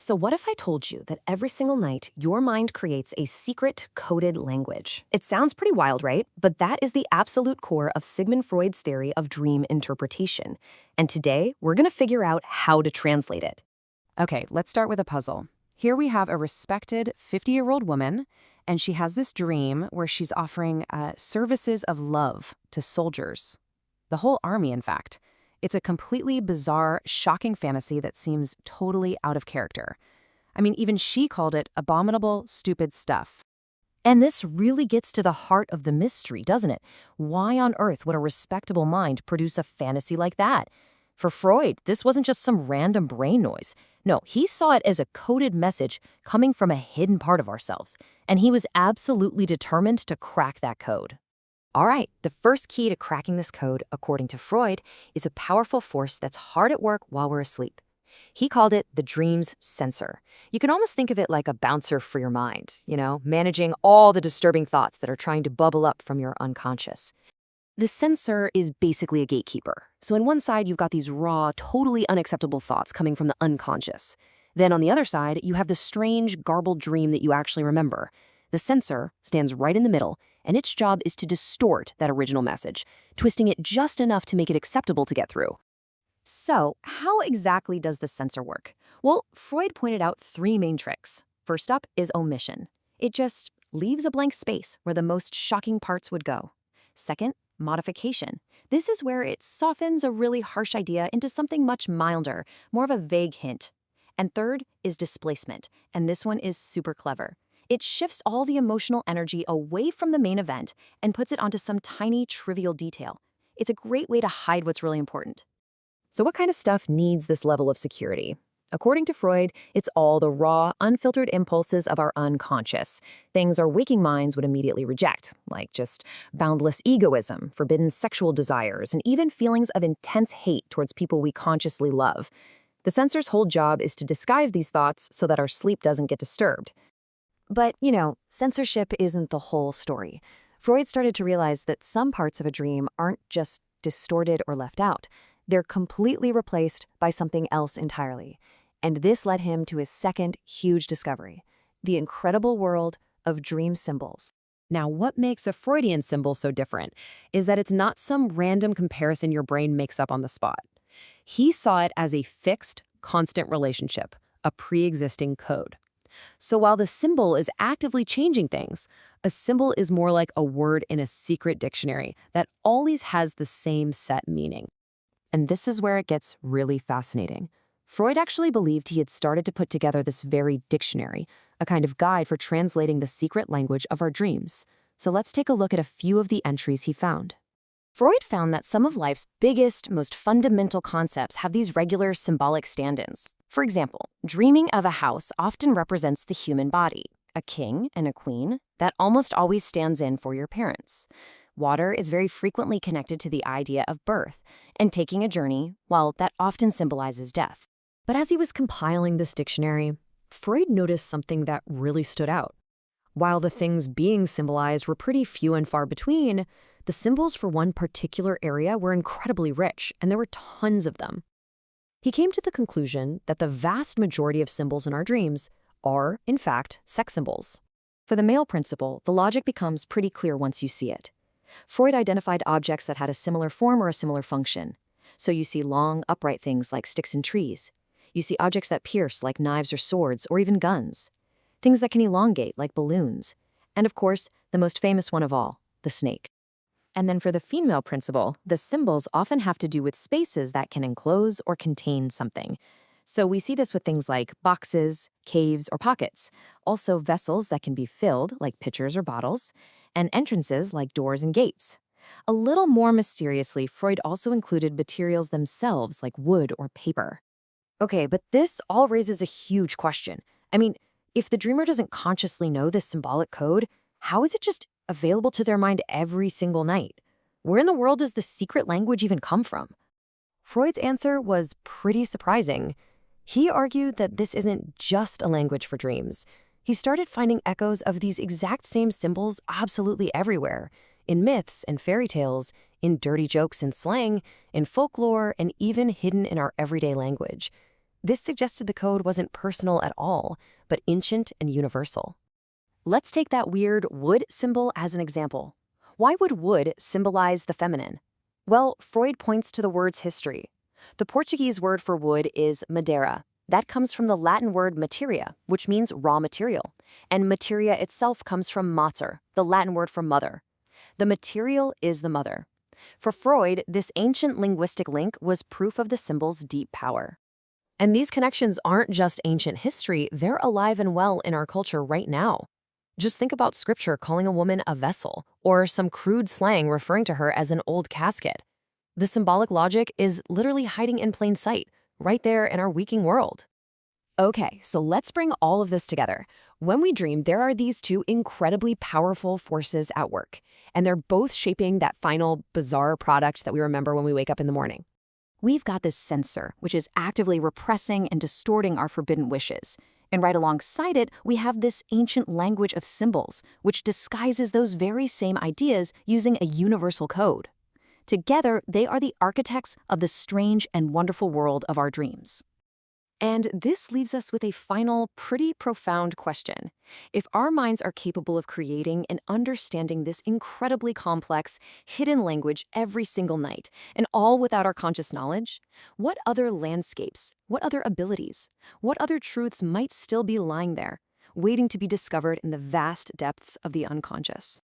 So what if I told you that every single night your mind creates a secret coded language? It sounds pretty wild, right? But that is the absolute core of Sigmund Freud's theory of dream interpretation. And today, we're going to figure out how to translate it. Okay, let's start with a puzzle. Here we have a respected 50-year-old woman, and she has this dream where she's offering services of love to soldiers. The whole army, in fact. It's a completely bizarre, shocking fantasy that seems totally out of character. I mean, even she called it abominable, stupid stuff. And this really gets to the heart of the mystery, doesn't it? Why on earth would a respectable mind produce a fantasy like that? For Freud, this wasn't just some random brain noise. No, he saw it as a coded message coming from a hidden part of ourselves, and he was absolutely determined to crack that code. All right, the first key to cracking this code, according to Freud, is a powerful force that's hard at work while we're asleep. He called it the dream's censor. You can almost think of it like a bouncer for your mind, managing all the disturbing thoughts that are trying to bubble up from your unconscious. The censor is basically a gatekeeper. So on one side, you've got these raw, totally unacceptable thoughts coming from the unconscious. Then on the other side, you have the strange, garbled dream that you actually remember. The censor stands right in the middle, and its job is to distort that original message, twisting it just enough to make it acceptable to get through. So, how exactly does the censor work? Well, Freud pointed out three main tricks. First up is omission. It just leaves a blank space where the most shocking parts would go. Second, modification. This is where it softens a really harsh idea into something much milder, more of a vague hint. And third is displacement, and this one is super clever. It shifts all the emotional energy away from the main event and puts it onto some tiny, trivial detail. It's a great way to hide what's really important. So what kind of stuff needs this level of security? According to Freud, it's all the raw, unfiltered impulses of our unconscious. Things our waking minds would immediately reject, like just boundless egoism, forbidden sexual desires, and even feelings of intense hate towards people we consciously love. The censor's whole job is to disguise these thoughts so that our sleep doesn't get disturbed. But, censorship isn't the whole story. Freud started to realize that some parts of a dream aren't just distorted or left out. They're completely replaced by something else entirely. And this led him to his second huge discovery, the incredible world of dream symbols. Now, what makes a Freudian symbol so different is that it's not some random comparison your brain makes up on the spot. He saw it as a fixed, constant relationship, a pre-existing code. So while the symbol is actively changing things, a symbol is more like a word in a secret dictionary that always has the same set meaning. And this is where it gets really fascinating. Freud actually believed he had started to put together this very dictionary, a kind of guide for translating the secret language of our dreams. So let's take a look at a few of the entries he found. Freud found that some of life's biggest, most fundamental concepts have these regular symbolic stand-ins. For example, dreaming of a house often represents the human body, a king and a queen that almost always stands in for your parents. Water is very frequently connected to the idea of birth and taking a journey, while that often symbolizes death. But as he was compiling this dictionary, Freud noticed something that really stood out. While the things being symbolized were pretty few and far between, the symbols for one particular area were incredibly rich, and there were tons of them. He came to the conclusion that the vast majority of symbols in our dreams are, in fact, sex symbols. For the male principle, the logic becomes pretty clear once you see it. Freud identified objects that had a similar form or a similar function. So you see long, upright things like sticks and trees. You see objects that pierce like knives or swords or even guns. Things that can elongate like balloons. And of course, the most famous one of all, the snake. And then for the female principle, the symbols often have to do with spaces that can enclose or contain something. So we see this with things like boxes, caves, or pockets. Also vessels that can be filled, like pitchers or bottles, and entrances like doors and gates. A little more mysteriously, Freud also included materials themselves like wood or paper. Okay, but this all raises a huge question. I mean, if the dreamer doesn't consciously know this symbolic code, how is it just available to their mind every single night? Where in the world does the secret language even come from? Freud's answer was pretty surprising. He argued that this isn't just a language for dreams. He started finding echoes of these exact same symbols absolutely everywhere, in myths and fairy tales, in dirty jokes and slang, in folklore, and even hidden in our everyday language. This suggested the code wasn't personal at all, but ancient and universal. Let's take that weird wood symbol as an example. Why would wood symbolize the feminine? Well, Freud points to the word's history. The Portuguese word for wood is madeira. That comes from the Latin word materia, which means raw material. And materia itself comes from mater, the Latin word for mother. The material is the mother. For Freud, this ancient linguistic link was proof of the symbol's deep power. And these connections aren't just ancient history, they're alive and well in our culture right now. Just think about scripture calling a woman a vessel, or some crude slang referring to her as an old casket. The symbolic logic is literally hiding in plain sight, right there in our waking world. Okay, so let's bring all of this together. When we dream, there are these two incredibly powerful forces at work, and they're both shaping that final bizarre product that we remember when we wake up in the morning. We've got this censor, which is actively repressing and distorting our forbidden wishes. And right alongside it, we have this ancient language of symbols, which disguises those very same ideas using a universal code. Together, they are the architects of the strange and wonderful world of our dreams. And this leaves us with a final, pretty profound question. If our minds are capable of creating and understanding this incredibly complex, hidden language every single night, and all without our conscious knowledge, what other landscapes, what other abilities, what other truths might still be lying there, waiting to be discovered in the vast depths of the unconscious?